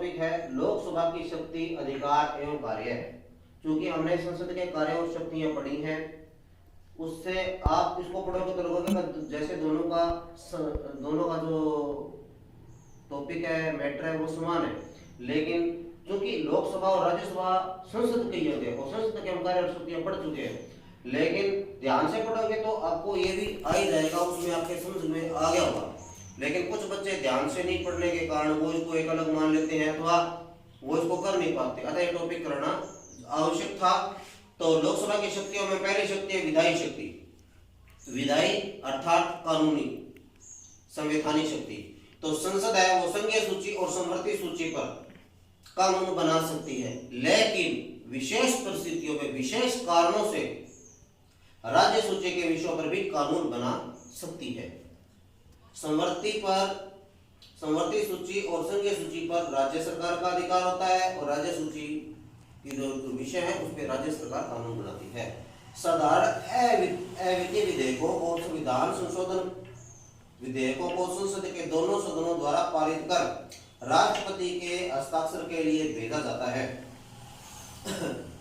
Topic है लोकसभा की शक्ति, अधिकार एवं कार्य। क्योंकि हमने संसद के कार्य और शक्तियां पढ़ी हैं, उससे आप इसको पढ़ोगे तो लगोगे जैसे दोनों का जो टॉपिक है, मैटर है, वो समान है। लेकिन क्योंकि लोकसभा और राज्यसभा संसद के योग है और संसद के हम कार्य और शक्तियां पढ़ चुके हैं, लेकिन ध्यान से पढ़ोगे तो आपको ये भी आ ही जाएगा, उसमें आपके समझ में आ गया होगा। लेकिन कुछ बच्चे ध्यान से नहीं पढ़ने के कारण वो इसको एक अलग मान लेते हैं अथवा वो इसको कर नहीं पाते, अतः ये टॉपिक करना आवश्यक था। तो लोकसभा की शक्तियों में पहली शक्ति है विधायी शक्ति। विधायी अर्थात कानूनी, संवैधानिक शक्ति। तो संसद है वो संघीय सूची और समवर्ती सूची पर कानून बना सकती है, लेकिन विशेष परिस्थितियों में, विशेष कारणों से राज्य सूची के विषयों पर भी कानून बना सकती है। समवर्ती सूची और संघीय सूची पर राज्य सरकार का अधिकार होता है और राज्य सूची की जो विषय है उस पर राज्य सरकार कानून बनाती है। साधारण अविधि विधेयकों और संविधान संशोधन विधेयकों को संसद के दोनों सदनों द्वारा पारित कर राष्ट्रपति के हस्ताक्षर के लिए भेजा जाता है।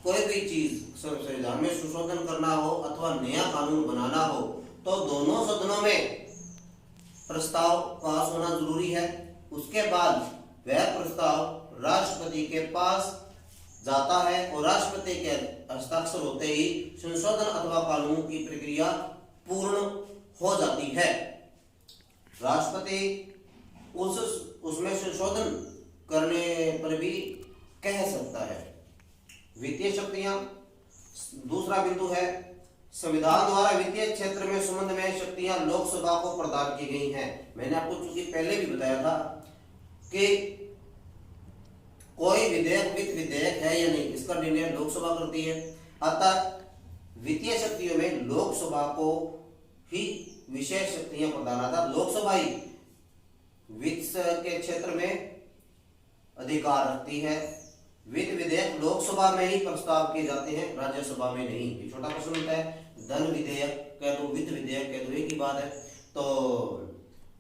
कोई भी चीज संविधान में संशोधन करना हो अथवा नया कानून बनाना हो तो दोनों सदनों में प्रस्ताव पास होना जरूरी है। उसके बाद वह प्रस्ताव राष्ट्रपति के पास जाता है और राष्ट्रपति के हस्ताक्षर होते ही संशोधन अथवा कानून की प्रक्रिया पूर्ण हो जाती है। राष्ट्रपति उसमें संशोधन करने पर भी कह सकता है। वित्तीय शक्तियां दूसरा बिंदु है। संविधान द्वारा वित्तीय क्षेत्र में संबंध में शक्तियां लोकसभा को प्रदान की गई हैं। मैंने आपको चूंकि पहले भी बताया था कि कोई विधेयक वित्त विधेयक है या नहीं, इसका निर्णय लोकसभा करती है। अतः वित्तीय शक्तियों में लोकसभा को ही विशेष शक्तियां प्रदान आता। लोकसभा ही वित्त के क्षेत्र में अधिकार रखती है। वित्त विधेयक लोकसभा में ही प्रस्ताव किए जाते हैं, राज्यसभा में नहीं। ये छोटा प्रश्न होता है, धन विधेयक कह दो, वित्त विधेयक कह दो, एक ही बात है। तो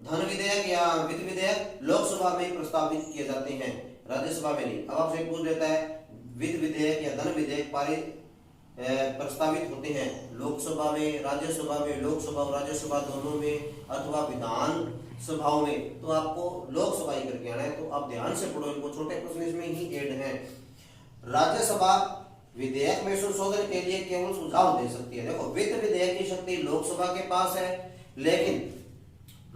धन विधेयक या वित्त विधेयक लोकसभा में ही प्रस्तावित किए जाते हैं, राज्यसभा में नहीं। अब आपसे पूछ लेता है वित्त विधेयक या धन विधेयक पारित प्रस्तावित होते हैं लोकसभा में, राज्यसभा में, लोकसभा और राज्यसभा दोनों में अथवा विधान सभाओं में, तो आपको लोकसभा ही करके आना है। तो आप ध्यान से पढ़ो इनको, छोटे प्रश्न इसमें ही ऐड हैं। राज्यसभा विधेयक में संशोधन के लिए केवल सुझाव दे सकती है। देखो, वित्त विधेयक की शक्ति लोकसभा के पास है, लेकिन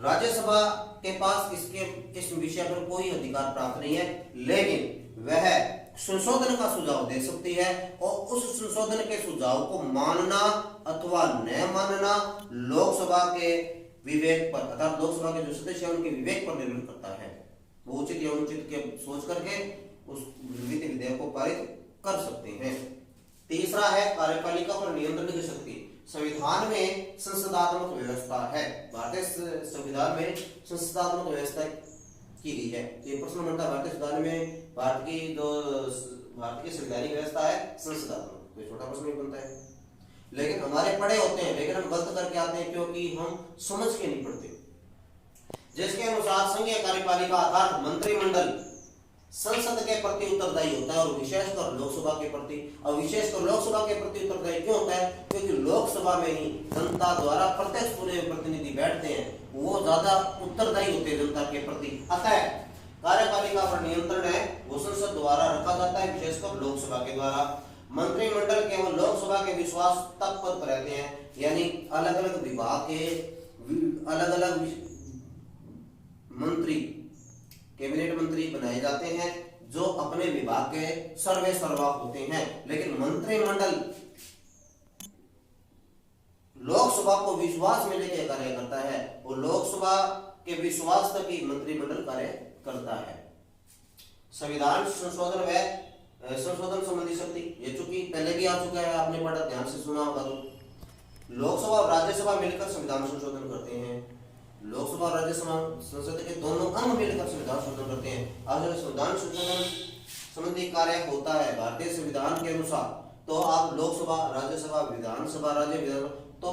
राज्यसभा के पास इस विषय पर कोई अधिकार प्राप्त नहीं है, लेकिन वह संशोधन का सुझाव दे सकती है और उस संशोधन के सुझाव को मानना अथवा न मानना लोकसभा के विवेक पर, अर्थात लोकसभा के जो सदस्य हैं उनके विवेक पर निर्भर करता है। वो उचित या अनुचित के सोच करके उस वित्त विधेयक को पारित कर सकते हैं। तीसरा है कार्यपालिका पर नियंत्रण की शक्ति। संविधान में संसदात्मक व्यवस्था है। भारतीय संविधान में संसदात्मक व्यवस्था की गई है। ये प्रश्न बनता है भारतीय संविधान में भारत की संवैधानिक व्यवस्था है संसदात्मक, तो छोटा प्रश्न बनता है। लेकिन हमारे पढ़े होते हैं, लेकिन हम गलत करके आते हैं क्योंकि हम समझ के नहीं पढ़ते। जिसके अनुसार संघीय कार्यपालिका अर्थात मंत्रिमंडल संसद के प्रति उत्तरदायी होता है और विशेषकर लोकसभा के प्रति। और विशेषकर लोकसभा के प्रति उत्तरदायी क्यों होता है? क्योंकि लोकसभा में ही जनता द्वारा प्रत्यक्ष चुने प्रतिनिधि बैठते हैं, वो ज्यादा उत्तरदायी होते हैं जनता के प्रति। अतः कार्यपालिका पर नियंत्रण है वो संसद द्वारा रखा जाता है, विशेषकर लोकसभा के द्वारा। मंत्रिमंडल केवल लोकसभा के विश्वास तक पद पर रहते हैं, यानी अलग अलग विभाग के अलग अलग मंत्री, कैबिनेट मंत्री बनाए जाते हैं जो अपने विभाग के सर्वे सर्वा होते हैं। लेकिन मंत्रिमंडल लोकसभा को विश्वास में लेकर कार्य करता है और लोकसभा के विश्वास तक ही मंत्रिमंडल कार्य करता है। संविधान संशोधन व संशोधन संबंधी शक्ति, ये चूंकि पहले भी आ चुका है, आपने पढ़ा, ध्यान से सुना होगा। तो लोकसभा और राज्यसभा मिलकर संविधान संशोधन करते हैं। लोकसभा और राज्यसभा संसद के दोनों अंग मिलकर संविधान संशोधन करते हैं। अगर संविधान संशोधन संबंधी कार्य होता है भारतीय संविधान के अनुसार, तो आप लोकसभा, राज्यसभा, विधानसभा, राज्य विधानसभा, तो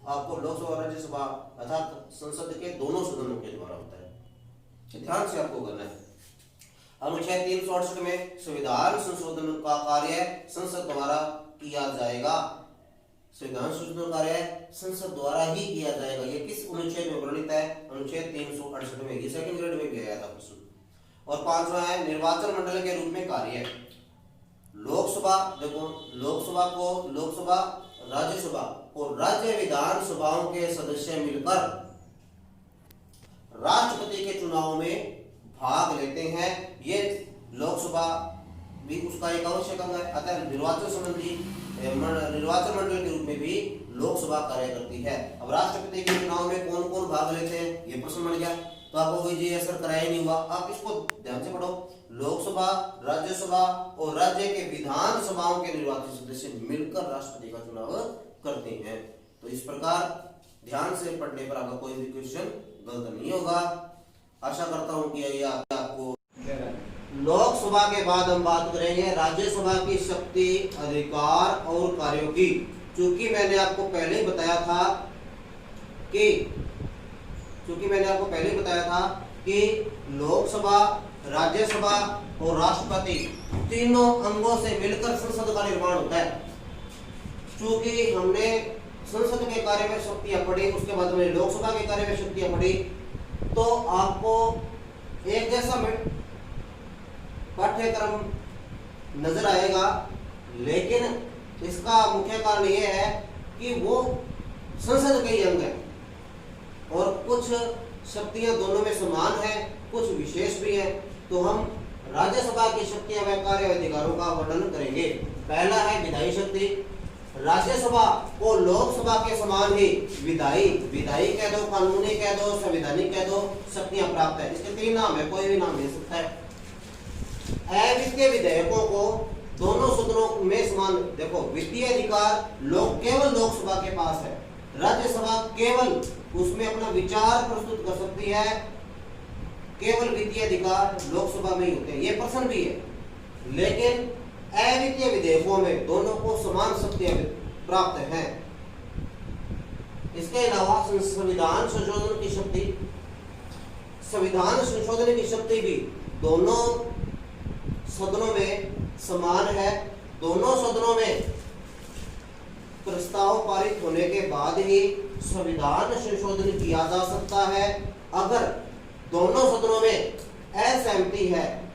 आपको लोकसभा राज्यसभा अर्थात संसद के दोनों सदनों के द्वारा होता है। ध्यान से आपको करना है। अनुच्छेद 368 में संविधान संशोधन का कार्य संसद द्वारा किया जाएगा। संविधान संशोधन कार्य संसद द्वारा ही किया जाएगा। ये किस अनुच्छेद में वर्णित है? अनुच्छेद 368 में। ये सेकंड ग्रेड में भी आया था प्रश्न। और पांचवा है निर्वाचन मंडल के रूप में कार्य। लोकसभा, देखो लोकसभा, राज्यसभा और राज्य विधानसभाओं के सदस्य मिलकर राष्ट्रपति के चुनाव में भाग लेते हैं। ये लोकसभा भी उसका एक आवश्यक अंग है। अतः निर्वाचन मंडल के रूप में भी लोकसभा कार्य करती है। अब राष्ट्रपति के चुनाव में कौन कौन भाग लेते हैं, ये प्रश्न बन गया। तो आपको कोई जी असर कराया नहीं हुआ, आप इसको ध्यान से पढ़ो। लोकसभा, राज्यसभा और राज्य के विधानसभाओं के निर्वाचित सदस्य मिलकर राष्ट्रपति का चुनाव करते हैं। तो इस प्रकार ध्यान से पढ़ने पर आपका कोई भी क्वेश्चन गलत नहीं होगा। आशा करता हूं कि ये आपको। लोकसभा के बाद हम बात करेंगे राज्यसभा की शक्ति, अधिकार और कार्यों की। चूंकि मैंने आपको पहले बताया था कि लोकसभा, राज्यसभा और राष्ट्रपति तीनों अंगों से मिलकर संसद का निर्माण होता है। चूंकि हमने संसद के कार्य में शक्तियां पढ़ी, उसके बाद हमने लोकसभा के कार्य में शक्तियां पढ़ी, तो आपको एक जैसा पाठ्यक्रम नजर आएगा। लेकिन इसका मुख्य कारण यह है कि वो संसद के ही अंग है और कुछ शक्तियां दोनों में समान है, कुछ विशेष भी है। तो हम राज्यसभा की शक्तियां व कार्य अधिकारों का वर्णन करेंगे। पहला है विधायी शक्ति। राज्यसभा को लोकसभा के समान ही विधायी कह दो, कानूनी कह दो, संवैधानिक कह दो, शक्तियां प्राप्त है। इसके तीन नाम है, कोई भी नाम दे सकता है। अवित्तीय विधेयकों को दोनों सदनों में समान, देखो वित्तीय अधिकार केवल लोकसभा के पास है। राज्यसभा केवल उसमें अपना विचार प्रस्तुत कर सकती है। केवल वित्तीय अधिकार लोकसभा में ही होते हैं, ये प्रश्न भी है। लेकिन अवित्तीय विधेयकों में दोनों को समान शक्तियां प्राप्त हैं। इसके अलावा संविधान संशोधन की शक्ति, संविधान संशोधन की शक्ति भी दोनों सदनों में समान है। दोनों सदनों में प्रस्ताव पारित होने के बाद ही संविधान संशोधन किया जा सकता है। अगर दोनों सदनों में असहमति है,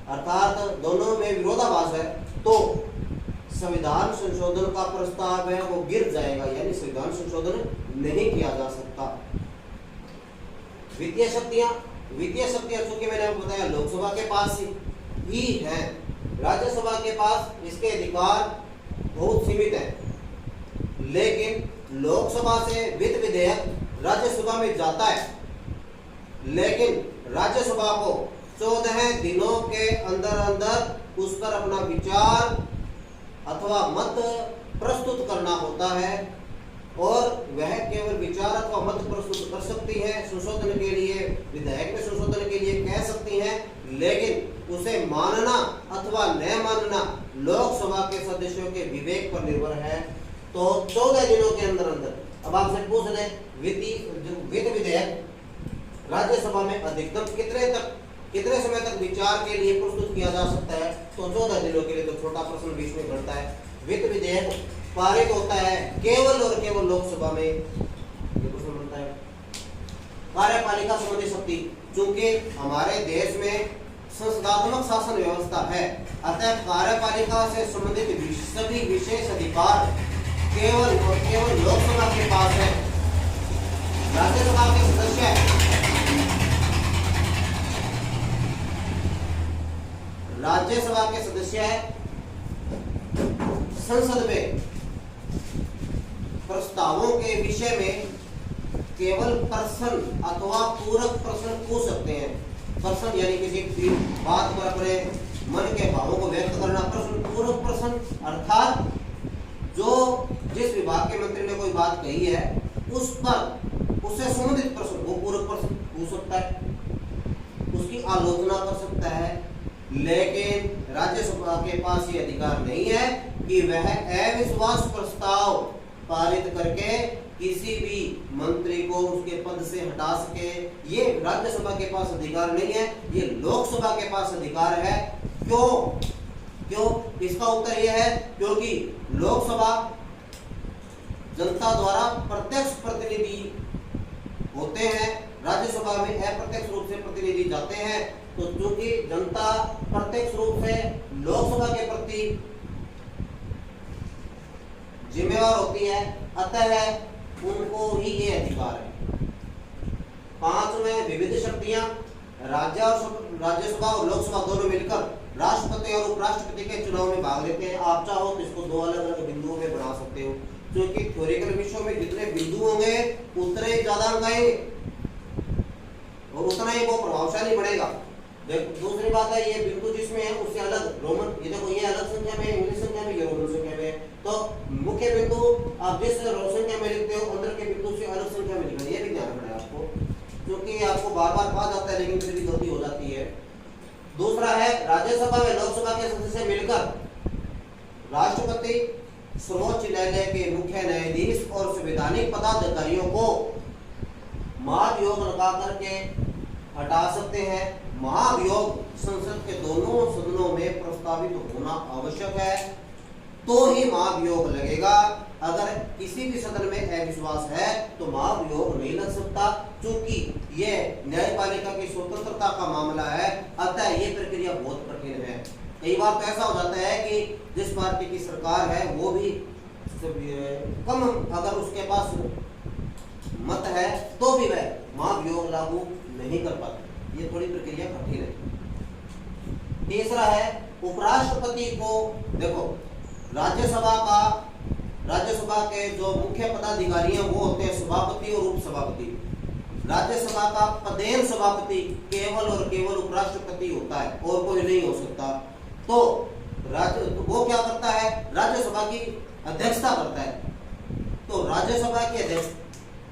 अर्थात दोनों में विरोधाभास है, तो संविधान संशोधन का प्रस्ताव है वो गिर जाएगा, यानी संविधान संशोधन नहीं किया जा सकता। वित्तीय शक्तियां चूंकि मैंने आपको बताया लोकसभा के पास ही है, राज्यसभा के पास इसके अधिकार बहुत सीमित है। लेकिन लोकसभा से वित्त विधेयक राज्यसभा में जाता है, लेकिन राज्यसभा को 14 दिनों के अंदर उस पर अपना विचार अथवा मत प्रस्तुत करना होता है और वह केवल विचार अथवा मत प्रस्तुत कर सकती है। संशोधन के लिए, विधेयक में संशोधन के लिए कह सकती है, लेकिन उसे मानना अथवा न मानना लोकसभा के सदस्यों के विवेक पर निर्भर है। तो 14 दिनों के अंदर अब आपसे पूछ रहे वित्त विधेयक राज्यसभा में अधिकतम कितने समय तक विचार के लिए प्रस्तुत किया जा सकता है? तो 14 दिनों के लिए। तो छोटा प्रश्न बीच में बढ़ता है। वित्त विधेयक पारित होता है केवल और केवल लोकसभा में, ये प्रश्न बनता है। कार्यपालिका संबंधी शक्ति, चूंकि हमारे देश में संसदात्मक शासन व्यवस्था है, अतः कार्यपालिका से संबंधित सभी विशेष अधिकार केवल और केवल लोकसभा के पास है। राज्यसभा के सदस्य संसद में प्रस्तावों के विषय में केवल प्रश्न अथवा पूरक प्रश्न पूछ सकते हैं। प्रश्न यानी किसी बात पर अपने मन के भावों को व्यक्त करना। प्रश्न पूरक प्रश्न अर्थात जिस विभाग के मंत्री ने कोई बात कही है उस पर उससे संबंधित प्रश्न वो पूरक प्रश्न पूछ सकता है, उसकी आलोचना कर सकता है। लेकिन राज्यसभा के पास ये अधिकार नहीं है कि वह अविश्वास प्रस्ताव पारित करके किसी भी मंत्री को उसके पद से हटा सके। ये राज्यसभा के पास अधिकार नहीं है, ये लोकसभा के पास अधिकार है। क्यों? इसका उत्तर यह है क्योंकि लोकसभा जनता द्वारा प्रत्यक्ष प्रतिनिधि होते हैं, राज्यसभा में अप्रत्यक्ष रूप से प्रतिनिधि जाते हैं। तो चूंकि जनता प्रत्यक्ष रूप से लोकसभा के प्रति जिम्मेवार होती है, अतः उनको ही ये अधिकार है। 5 में विविध शक्तियां राज्यसभा और लोकसभा दोनों मिलकर राष्ट्रपति और उपराष्ट्रपति के चुनाव में भाग लेते हैं। आप चाहो तो इसको 2 अलग-अलग बिंदुओं में बना सकते हो, क्योंकि थ्योरेटिकल विषयों में जितने बिंदु होंगे उतने ही ज्यादा अंक आएंगे और उतना ही वो प्रभावशाली बढ़ेगा। दूसरी बात है, ये बिंदु जिसमें है उससे अलग रोमन, ये देखो ये अलग संख्या में, इंग्लिश संख्या में, ये रोमन संख्या में। तो मुख्य बिंदु आप जिस संख्या में लिखते हो अंदर के बिंदु से अलग संख्या में लिखना, ये भी ध्यान रखना है आपको, क्योंकि आपको बार-बार कहा जाता है लेकिन फिर भी गलती हो जाती है। दूसरा है, राज्यसभा में लोकसभा के सदस्य मिलकर राष्ट्रपति, सर्वोच्च न्यायालय के मुख्य न्यायाधीश और संवैधानिक पदाधिकारियों को महाभियोग लगा करके हटा सकते हैं। महाभियोग संसद के दोनों सदनों में प्रस्तावित होना आवश्यक है, तो ही महाभियोग लगेगा। अगर किसी भी सदन में अविश्वास है तो महाभियोग नहीं लग सकता, क्योंकि यह न्यायपालिका की स्वतंत्रता का मामला है, अतः ये प्रक्रिया बहुत कठिन है। कई बार तो ऐसा हो जाता है कि जिस पार्टी की सरकार है वो भी कम, अगर उसके पास मत है तो भी वह महाभियोग लागू नहीं कर पाती। ये थोड़ी प्रक्रिया कठिन है। तीसरा है, उपराष्ट्रपति को देखो, राज्यसभा के जो मुख्य पदाधिकारी हैं वो होते हैं सभापति और उपसभापति। राज्यसभा का पदेन सभापति केवल और केवल उपराष्ट्रपति होता है और कोई नहीं हो सकता। तो वो क्या करता है, राज्यसभा की अध्यक्षता करता है। तो राज्यसभा के अध्यक्ष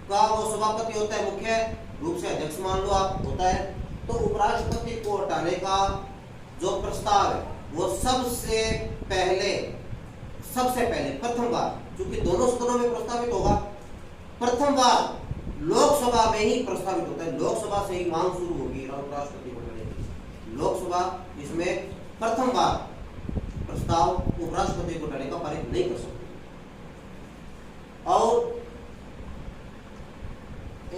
का वो सभापति होता है, मुख्य रूप से अध्यक्ष मान लो आप होता है। तो उपराष्ट्रपति को हटाने का जो प्रस्ताव है वो सबसे पहले प्रथम बार, क्योंकि दोनों सदनों में प्रस्तावित होगा, प्रथम बार लोकसभा में ही प्रस्तावित होता है। लोकसभा से ही मांग शुरू होगी राष्ट्रपति को हटाने की। लोकसभा इसमें प्रथम बार प्रस्ताव उपराष्ट्रपति को हटाने का पारित नहीं कर सकती। और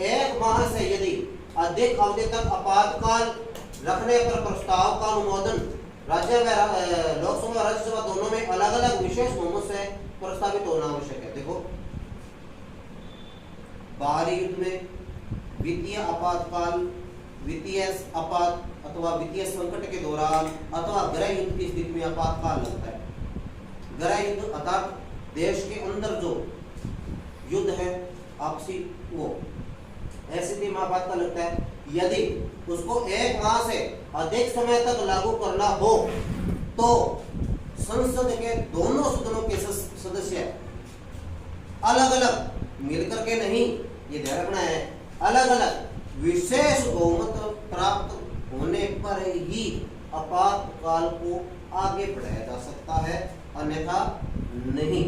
1 माह से यदि अधिक अवधि तक आपातकाल रखने पर प्रस्ताव का अनुमोदन लोकसभा राज्यसभा दोनों में अलग अलग विशेष बहुमत से प्रस्तावित होना आवश्यक है। देखो, बाहरी युद्ध में, वित्तीय आपातकाल, वित्तीय आपात अथवा वित्तीय संकट के दौरान अथवा गृह युद्ध की स्थिति में आपातकाल लगता है। गृह युद्ध अर्थात देश के अंदर जो युद्ध है आपसी, वो ऐसी स्थिति में आपातकाल लगता है। यदि उसको 1 माह से अधिक समय तक लागू करना हो तो संसद के दोनों सदनों के सदस्य अलग अलग मिलकर के नहीं, ये ध्यान रखना है, अलग अलग विशेष बहुमत प्राप्त होने पर ही आपातकाल को आगे बढ़ाया जा सकता है, अन्यथा नहीं।